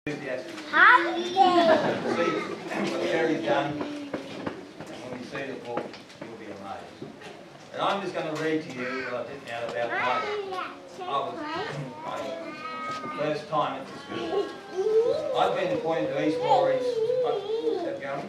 What Terry's done, and when you see the book, you'll be amazed. And I'm just going to read to you what I did out about first time at the school. I've been appointed to East Maurice. Is that going?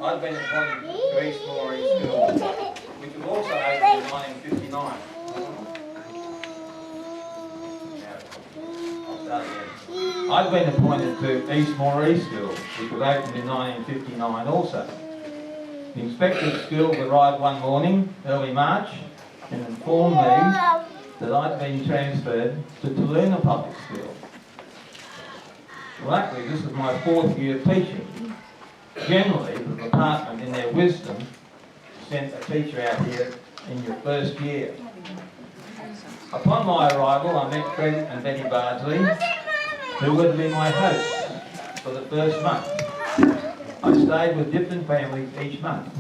I've been appointed to East Maurice School, which was also opened in 1959. I've been appointed to East Maurice School, which was opened in 1959 also. The inspector of schools arrived one morning, early March, and informed me that I'd been transferred to Tulloona Public School. Luckily, this is my fourth year of teaching. Generally, the department, in their wisdom, sent a teacher out here in your first year. Upon my arrival, I met Fred and Betty Bardsley, who would be my hosts for the first month. I stayed with different families each month.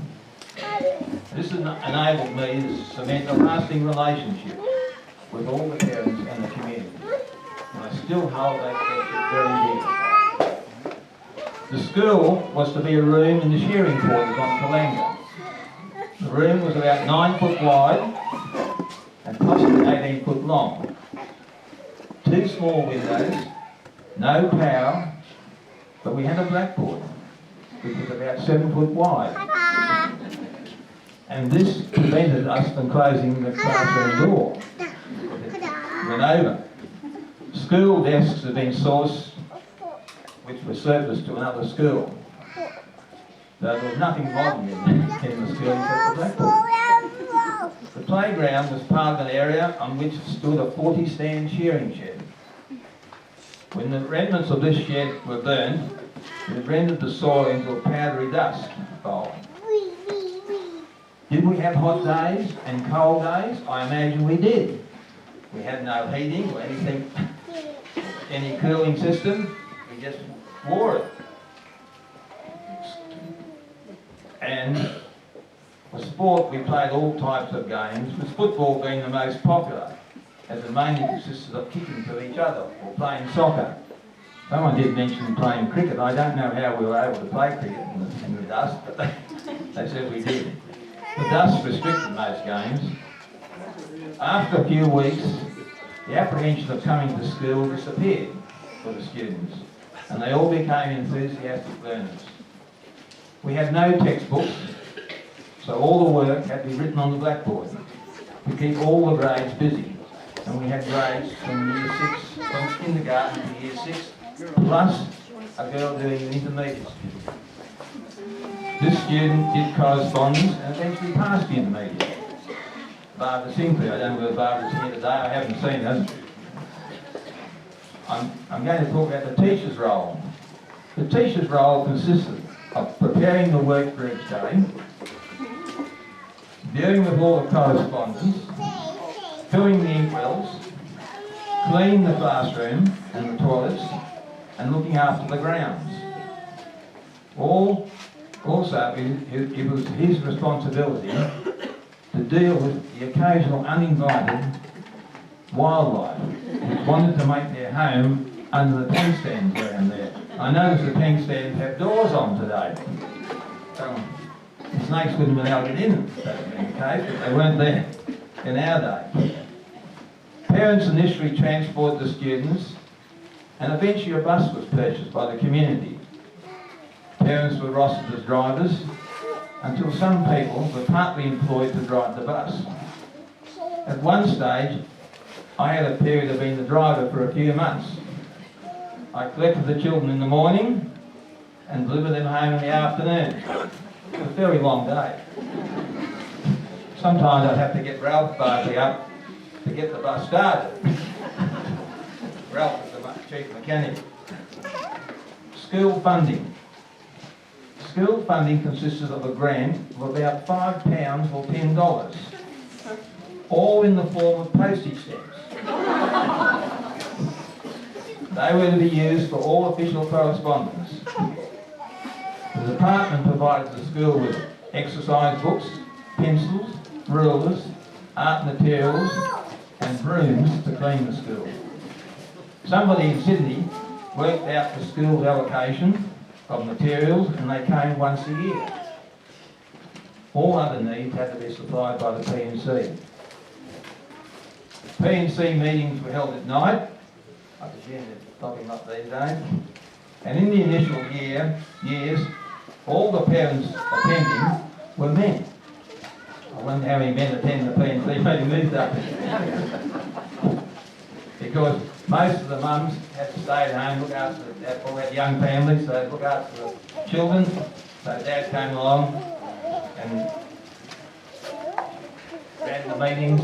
This enabled me to cement a lasting relationship with all the parents and the community. And I still hold that friendship very dear. The school was to be a room in the shearing quarters on Tulloona. The room was about 9 foot wide and possibly 18 foot long. 2 small windows, no power, but we had a blackboard, which was about 7 foot wide. And this prevented us from closing the classroom door. It went over. School desks had been sourced, which were surplus to another school. So there was nothing modern in the school except the blackboard. The playground was part of an area on which stood a 40-stand shearing shed. When the remnants of this shed were burned, it rendered the soil into a powdery dust bowl. Did we have hot days and cold days? I imagine we did. We had no heating or anything, any cooling system. We just wore it. And for sport, we played all types of games, with football being the most popular, as it mainly consisted of kicking to each other or playing soccer. Someone did mention playing cricket. I don't know how we were able to play cricket in the dust, but they said we did. The dust restricted most games. After a few weeks, the apprehension of coming to school disappeared for the students, and they all became enthusiastic learners. We had no textbooks, so all the work had to be written on the blackboard to keep all the grades busy. And we had grades from year 6, from kindergarten to year 6, plus a girl doing an intermediate. This student did correspondence and eventually passed the intermediate. Barbara Sinclair, I don't know whether Barbara's here today, I haven't seen her. I'm going to talk about the teacher's role. The teacher's role consisted of preparing the work for each day, dealing with all the correspondence, filling the inkwells, cleaning the classroom and the toilets, and looking after the grounds. Also, it was his responsibility to deal with the occasional uninvited wildlife which wanted to make their home under the tent stands around there. I noticed the tent stands have doors on today. The snakes wouldn't have been able to get in, that would have been the case, but they weren't there in our day. Parents initially transported the students, and eventually a bus was purchased by the community. Parents were rostered as drivers, until some people were partly employed to drive the bus. At one stage, I had a period of being the driver for a few months. I collected the children in the morning and delivered them home in the afternoon. It was a very long day. Sometimes I'd have to get Ralph Bardsley up to get the bus started. Ralph was the chief mechanic. School funding. School funding consisted of a grant of about £5 or $10, all in the form of postage stamps. They were to be used for all official correspondence. The department provided the school with exercise books, pencils, rulers, art materials and brooms to clean the school. Somebody in Sydney worked out the school's allocation of materials and they came once a year. All other needs had to be supplied by the P&C. P&C meetings were held at night. I presume they're probably not these days. And in the initial years, all the parents attending were men. I wonder how many men attend the P&C meeting these days. Because most of the mums had to stay at home, look after all that young families, so they'd look after the children. So Dad came along and ran the meetings.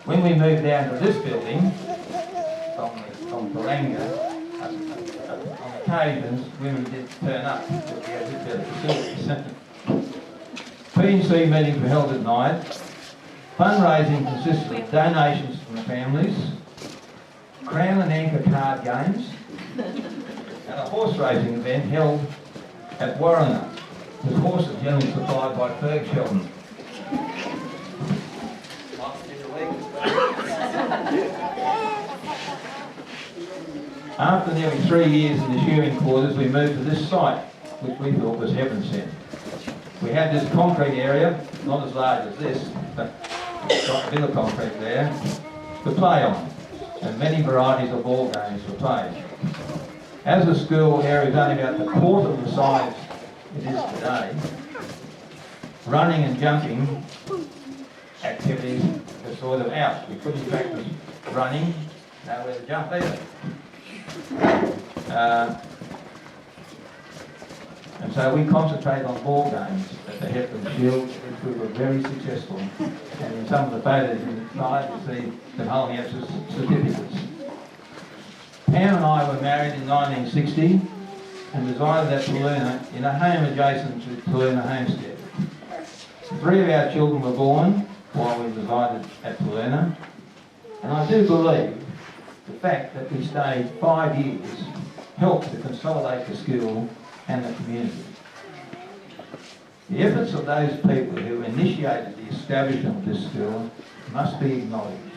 When we moved down to this building, from Tulloona, on occasions women did turn up because we had this bit of facilities. P&C meetings were held at night. Fundraising consisted of donations from the families, crown and anchor card games, and a horse racing event held at Warriner, with horses generally supplied by Ferg Shelton. After nearly 3 years in the shearing quarters, we moved to this site, which we thought was heaven sent. We had this concrete area, not as large as this, but got a bit of concrete there, to play on, and many varieties of ball games were played. As the school area is only about the quarter of the size it is today, running and jumping activities were sort of out. We couldn't practice running, nowhere to jump either. And so we concentrated on ball games at the Hepburn Shield, which we were very successful. And in some of the photos in the slide, you see them holding out certificates. Pam and I were married in 1960 and resided at Tulloona in a home adjacent to Tulloona Homestead. 3 of our children were born while we resided at Tulloona, and I do believe the fact that we stayed 5 years helped to consolidate the school and the community. The efforts of those people who initiated the establishment of this school must be acknowledged.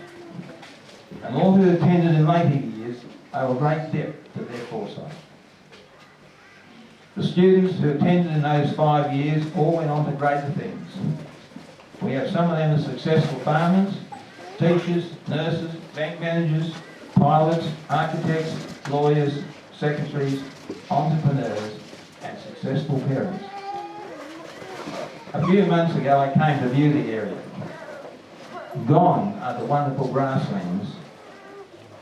And all who attended in later years owe a great debt to their foresight. The students who attended in those 5 years all went on to greater things. We have some of them as successful farmers, teachers, nurses, bank managers, pilots, architects, lawyers, secretaries, entrepreneurs, and successful parents. A few months ago I came to view the area. Gone are the wonderful grasslands,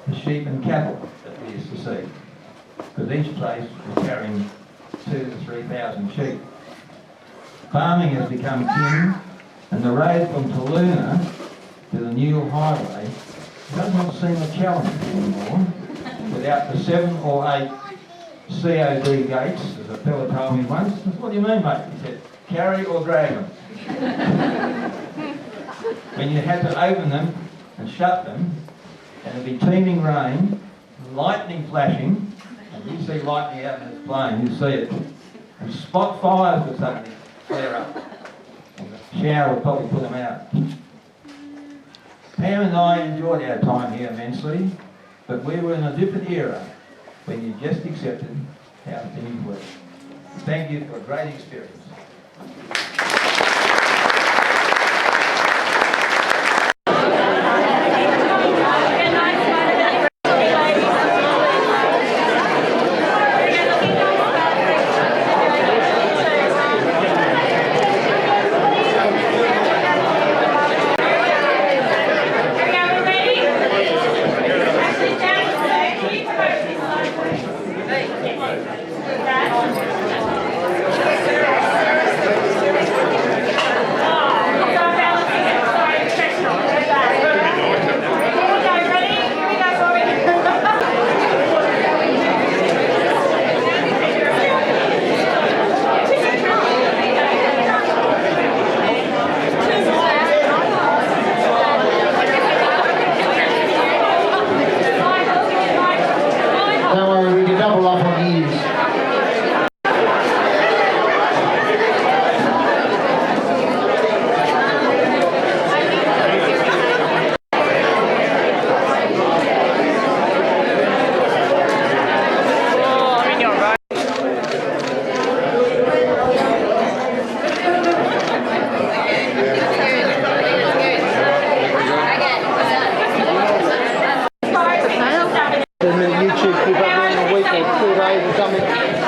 the sheep and cattle that we used to see, because each place was carrying 2,000 to 3,000 sheep. Farming has become king, and the road from Tulloona to the new highway does not seem a challenge anymore without the 7 or 8 COD gates, as a fella told me once. What do you mean, mate? He said, carry or drag them. When you had to open them and shut them, and it'd be teeming rain, lightning flashing, and you see lightning out in its plane, you see it, and spot fires would suddenly flare up, and the shower would probably put them out. Pam and I enjoyed our time here immensely, but we were in a different era when you just accepted how things were. Thank you for a great experience.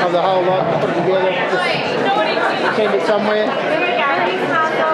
of the whole lot, put it together, just send it somewhere.